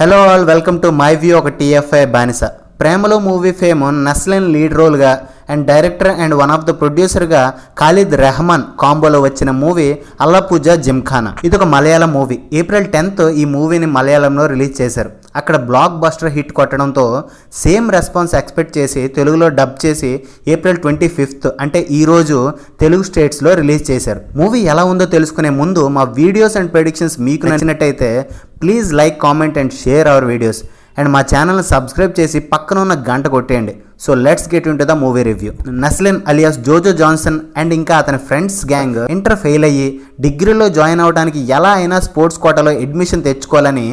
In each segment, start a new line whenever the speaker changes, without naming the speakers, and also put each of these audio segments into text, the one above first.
Hello all, welcome to my view. ఒక TFI బానిస. Premalu movie fame Naslen lead రోల్గా and director and one of the ప్రొడ్యూసర్గా ఖాలిద్ రెహమాన్ కాంబోలో వచ్చిన movie అల్లాపూజా Gymkhana. ఇది ఒక మలయాళం మూవీ. ఏప్రిల్ 10th ఈ మూవీని మలయాళంలో రిలీజ్ చేశారు. అక్కడ బ్లాక్ బస్టర్ హిట్ కొట్టడంతో సేమ్ రెస్పాన్స్ ఎక్స్పెక్ట్ చేసి తెలుగులో డబ్ చేసి ఏప్రిల్ 25th అంటే ఈరోజు తెలుగు స్టేట్స్లో రిలీజ్ చేశారు. మూవీ ఎలా ఉందో తెలుసుకునే ముందు మా వీడియోస్ అండ్ ప్రెడిక్షన్స్ మీకు నచ్చినట్టయితే please like, comment and share our videos. And మా ఛానల్ని సబ్స్క్రైబ్ చేసి పక్కన ఉన్న గంట కొట్టేయండి. So let's get into the movie review. Naslen alias Jojo Johnson and ఇంకా అతని ఫ్రెండ్స్ గ్యాంగ్ ఇంటర్ ఫెయిల్ అయ్యి డిగ్రీలో జాయిన్ అవడానికి ఎలా అయినా స్పోర్ట్స్ కోటాలో అడ్మిషన్ తెచ్చుకోవాలని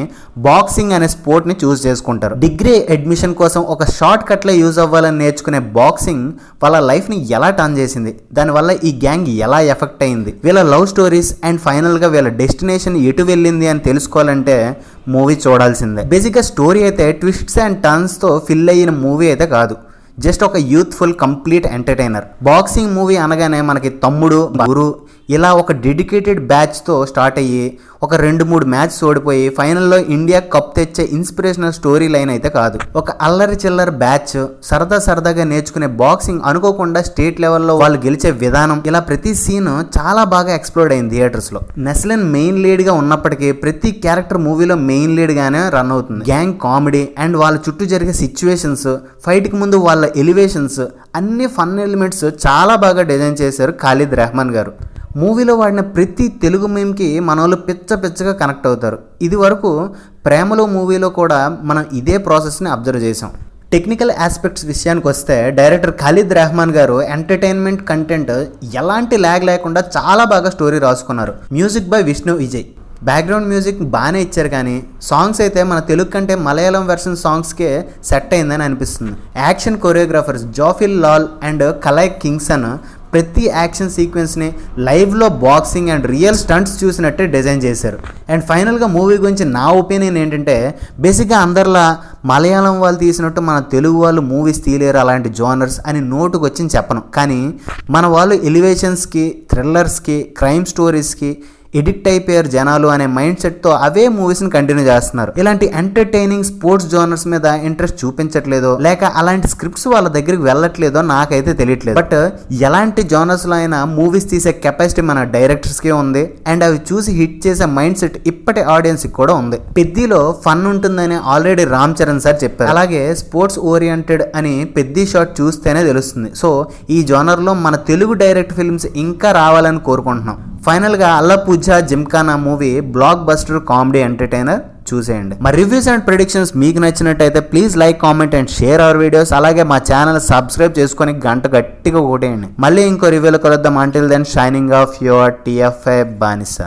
బాక్సింగ్ అనే స్పోర్ట్ని చూస్ చేసుకుంటారు. డిగ్రీ అడ్మిషన్ కోసం ఒక షార్ట్ కట్లో యూజ్ అవ్వాలని నేర్చుకునే బాక్సింగ్ వాళ్ళ లైఫ్ని ఎలా టర్న్ చేసింది, దానివల్ల ఈ గ్యాంగ్ ఎలా ఎఫెక్ట్ అయింది, వీళ్ళ లవ్ స్టోరీస్ అండ్ ఫైనల్గా వీళ్ళ డెస్టినేషన్ ఎటు వెళ్ళింది అని తెలుసుకోవాలంటే మూవీ చూడాల్సిందే. బేసిక్గా స్టోరీ అయితే ట్విస్ట్స్ అండ్ టర్న్స్తో ఫిల్ అయిన మూవీ అయితే కాదు, జస్ట్ ఒక youthful complete entertainer. Boxing movie అనగానే మనకి తమ్ముడు, గురు ఇలా ఒక డెడికేటెడ్ బ్యాచ్తో స్టార్ట్ అయ్యి ఒక 2-3 మ్యాచ్స్ ఓడిపోయి ఫైనల్లో ఇండియా కప్ తెచ్చే ఇన్స్పిరేషనల్ స్టోరీ లైన్ అయితే కాదు. ఒక అల్లరి చిల్లర బ్యాచ్ సరదాగా నేర్చుకునే బాక్సింగ్ అనుకోకుండా స్టేట్ లెవెల్లో వాళ్ళు గెలిచే విధానం, ఇలా ప్రతి సీన్ చాలా బాగా ఎక్స్ప్లోర్ అయింది థియేటర్స్లో. నస్లిన్ మెయిన్ లీడ్గా ఉన్నప్పటికీ ప్రతి క్యారెక్టర్ మూవీలో మెయిన్ లీడ్గానే రన్ అవుతుంది. గ్యాంగ్ కామెడీ అండ్ వాళ్ళ చుట్టూ జరిగే సిచ్యువేషన్స్, ఫైట్కి ముందు వాళ్ళ ఎలివేషన్స్, అన్ని ఫన్ ఎలిమెంట్స్ చాలా బాగా డిజైన్ చేశారు ఖాలిద్ రెహమాన్ గారు. మూవీలో వాడిన ప్రతి తెలుగు మీమ్కి మన వాళ్ళు పిచ్చగా కనెక్ట్ అవుతారు. ఇది వరకు ప్రేమలో మూవీలో కూడా మనం ఇదే ప్రాసెస్ని అబ్జర్వ్ చేసాం. టెక్నికల్ ఆస్పెక్ట్స్ విషయానికి వస్తే డైరెక్టర్ ఖాలిద్ రెహమాన్ గారు ఎంటర్టైన్మెంట్ కంటెంట్ ఎలాంటి ల్యాగ్ లేకుండా చాలా బాగా స్టోరీ రాసుకున్నారు. Music by Vishnu Vijay. Background music బాగానే ఇచ్చారు, కానీ సాంగ్స్ అయితే మన తెలుగు కంటే మలయాళం వెర్షన్ సాంగ్స్కే సెట్ అయిందని అనిపిస్తుంది. Action choreographers Jafil Lal and Kalai Kingson ప్రతి యాక్షన్ సీక్వెన్స్ని లైవ్లో బాక్సింగ్ అండ్ రియల్ స్టంట్స్ చూసినట్టే డిజైన్ చేశారు. అండ్ ఫైనల్గా మూవీ గురించి నా ఒపీనియన్ ఏంటంటే, బేసిక్గా అందరిలా మలయాళం వాళ్ళు తీసినట్టు మన తెలుగు వాళ్ళు మూవీస్ తీయలేరు అలాంటి జోనర్స్ అని నోటుకు వచ్చి చెప్పను, కానీ మన వాళ్ళు ఎలివేషన్స్కి, థ్రిల్లర్స్కి, క్రైమ్ స్టోరీస్కి ఎడిక్ట్ అయిపోయారు జనాలు అనే మైండ్ సెట్తో అవే మూవీస్ని కంటిన్యూ చేస్తున్నారు. ఇలాంటి ఎంటర్టైనింగ్ స్పోర్ట్స్ జోనర్స్ మీద ఇంట్రెస్ట్ చూపించట్లేదో లేక అలాంటి స్క్రిప్ట్స్ వాళ్ళ దగ్గరికి వెళ్ళట్లేదో నాకైతే తెలియట్లేదు. బట్ ఎలాంటి జోనర్స్లో అయినా మూవీస్ తీసే కెపాసిటీ మన డైరెక్టర్స్కే ఉంది అండ్ అవి చూసి హిట్ చేసే మైండ్ సెట్ ఇప్పటి ఆడియన్స్కి కూడా ఉంది. పెద్దిలో ఫన్ ఉంటుందని ఆల్రెడీ రామ్ చరణ్ సార్ చెప్పారు. అలాగే స్పోర్ట్స్ ఓరియంటెడ్ అని పెద్ది షాట్ చూస్తేనే తెలుస్తుంది. సో ఈ జోనర్లో మన తెలుగు డైరెక్ట్ ఫిల్మ్స్ ఇంకా రావాలని కోరుకుంటున్నాం. ఫైనల్గా Alappuzha Gymkhana movie blockbuster comedy entertainer, చూసేయండి. మా రివ్యూస్ అండ్ ప్రెడిక్షన్స్ మీకు నచ్చినట్టయితే please like, comment and share our videos. అలాగే మా ఛానల్ సబ్స్క్రైబ్ చేసుకొని గంట గట్టిగా కొట్టేయండి. మళ్ళీ ఇంకో రివ్యూలో కలుద్దాం. Until then shining of your TFI బానిస.